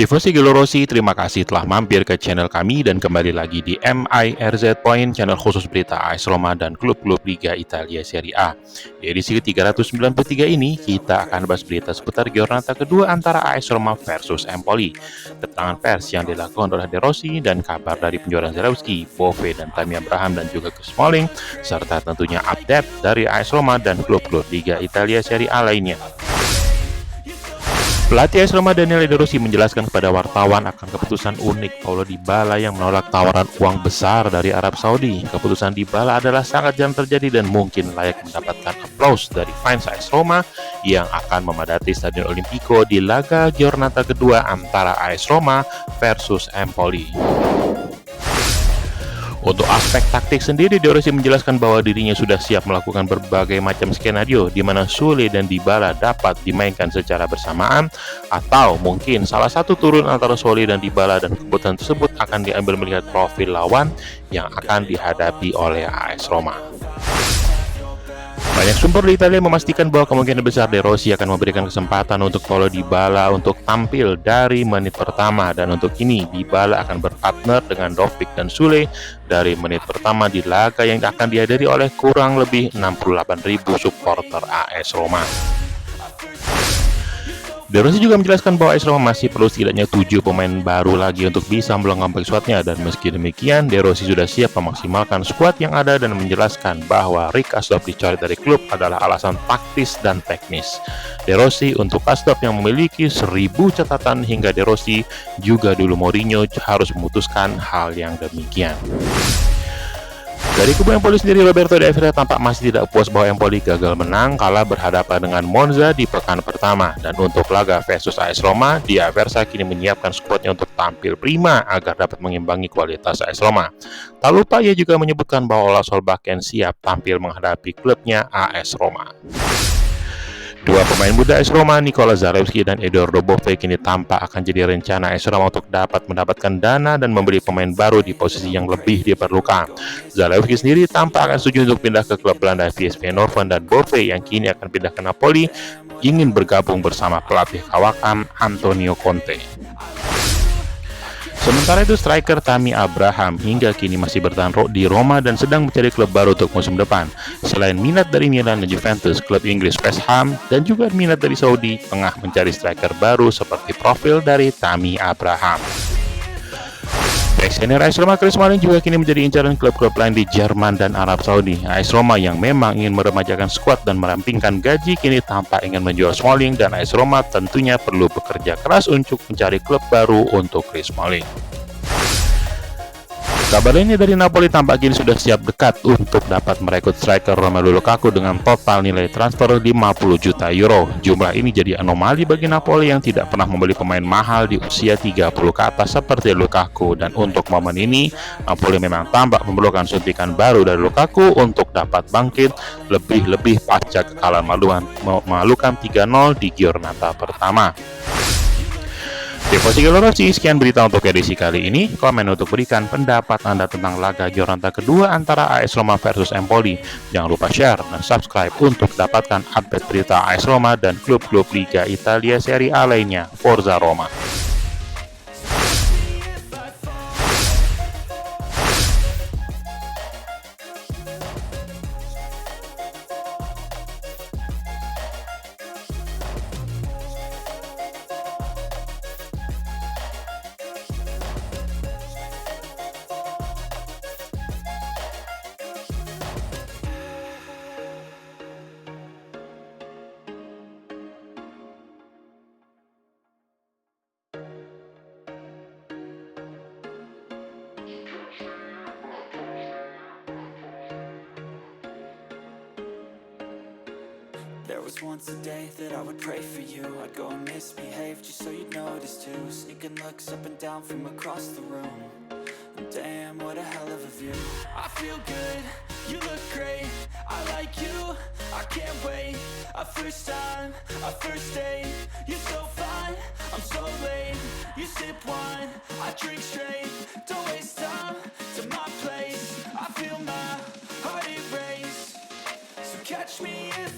Tifosi Gelorosi, terima kasih telah mampir ke channel kami dan kembali lagi di MIRZ Point, channel khusus berita AS Roma dan klub-klub Liga Italia Serie A. Di edisi ke-393 ini, kita akan bahas berita seputar giornata kedua antara AS Roma versus Empoli, keterangan pers yang dilakukan oleh De Rossi, dan kabar dari penjualan Zalewski, Bove, dan Tammy Abraham, dan juga Chris Smalling, serta tentunya update dari AS Roma dan klub-klub Liga Italia Serie A lainnya. Pelatih AS Roma Daniele De Rossi menjelaskan kepada wartawan akan keputusan unik Paulo Dybala yang menolak tawaran uang besar dari Arab Saudi. Keputusan Dybala adalah sangat jarang terjadi dan mungkin layak mendapatkan aplaus dari fans AS Roma yang akan memadati Stadion Olimpico di laga giornata kedua antara AS Roma versus Empoli. Untuk aspek taktik sendiri, De Rossi menjelaskan bahwa dirinya sudah siap melakukan berbagai macam skenario di mana Sule dan Dybala dapat dimainkan secara bersamaan, atau mungkin salah satu turun antara Sule dan Dybala, dan keputusan tersebut akan diambil melihat profil lawan yang akan dihadapi oleh AS Roma. Banyak sumber di Italia memastikan bahwa kemungkinan besar De Rossi akan memberikan kesempatan untuk Paulo Dybala untuk tampil dari menit pertama, dan untuk ini Dybala akan berpartner dengan Dovbyk dan Sule dari menit pertama di laga yang akan dihadiri oleh kurang lebih 68.000 supporter AS Roma. De Rossi juga menjelaskan bahwa AS Roma masih perlu setidaknya 7 pemain baru lagi untuk bisa melengkapi skuadnya, dan meski demikian De Rossi sudah siap memaksimalkan skuad yang ada dan menjelaskan bahwa Rick Karsdorp dicoret dari klub adalah alasan taktis dan teknis. De Rossi untuk Karsdorp yang memiliki 1000 catatan hingga De Rossi juga dulu Mourinho harus memutuskan hal yang demikian. Dari kubu Empoli sendiri, Roberto De Aversa tampak masih tidak puas bahwa Empoli gagal menang kalah berhadapan dengan Monza di pekan pertama, dan untuk laga versus AS Roma, De Aversa kini menyiapkan skuadnya untuk tampil prima agar dapat mengimbangi kualitas AS Roma. Tak lupa ia juga menyebutkan bahwa Ola Solbakken siap tampil menghadapi klubnya AS Roma. Dua pemain muda AS Roma, Nicola Zalewski dan Edoardo Bove, kini tampak akan jadi rencana AS Roma untuk dapat mendapatkan dana dan membeli pemain baru di posisi yang lebih diperlukan. Zalewski sendiri tampak akan setuju untuk pindah ke klub Belanda PSV Eindhoven, dan Bove yang kini akan pindah ke Napoli ingin bergabung bersama pelatih kawakan Antonio Conte. Sementara itu, striker Tammy Abraham hingga kini masih bertahan di Roma dan sedang mencari klub baru untuk musim depan. Selain minat dari Milan dan Juventus, klub Inggris West Ham dan juga minat dari Saudi tengah mencari striker baru seperti profil dari Tammy Abraham. Bek senior AS Roma Chris Smalling juga kini menjadi incaran klub-klub lain di Jerman dan Arab Saudi. AS Roma yang memang ingin meremajakan skuad dan merampingkan gaji kini tampak ingin menjual Smalling, dan AS Roma tentunya perlu bekerja keras untuk mencari klub baru untuk Chris Smalling. Kabar lainnya dari Napoli tampak kini sudah siap dekat untuk dapat merekrut striker Romelu Lukaku dengan total nilai transfer 50 juta euro. Jumlah ini jadi anomali bagi Napoli yang tidak pernah membeli pemain mahal di usia 30 ke atas seperti Lukaku, dan untuk momen ini Napoli memang tampak memerlukan suntikan baru dari Lukaku untuk dapat bangkit, lebih-lebih pasca kekalahan memalukan 3-0 di giornata pertama. Tifosi Gelorosi, sekian berita untuk edisi kali ini. Komen untuk berikan pendapat Anda tentang laga giornata kedua antara AS Roma versus Empoli. Jangan lupa share dan subscribe untuk dapatkan update berita AS Roma dan klub-klub Liga Italia Serie A lainnya. Forza Roma! There was once a day that I would pray for you. I'd go and misbehave just so you'd notice too. Sneaking looks up and down from across the room. Damn, what a hell of a view. I feel good, you look great. I like you, I can't wait. A first time, a first date. You're so fine, I'm so late. You sip wine, I drink straight. Don't waste time to my place. I feel my heart erase. So catch me if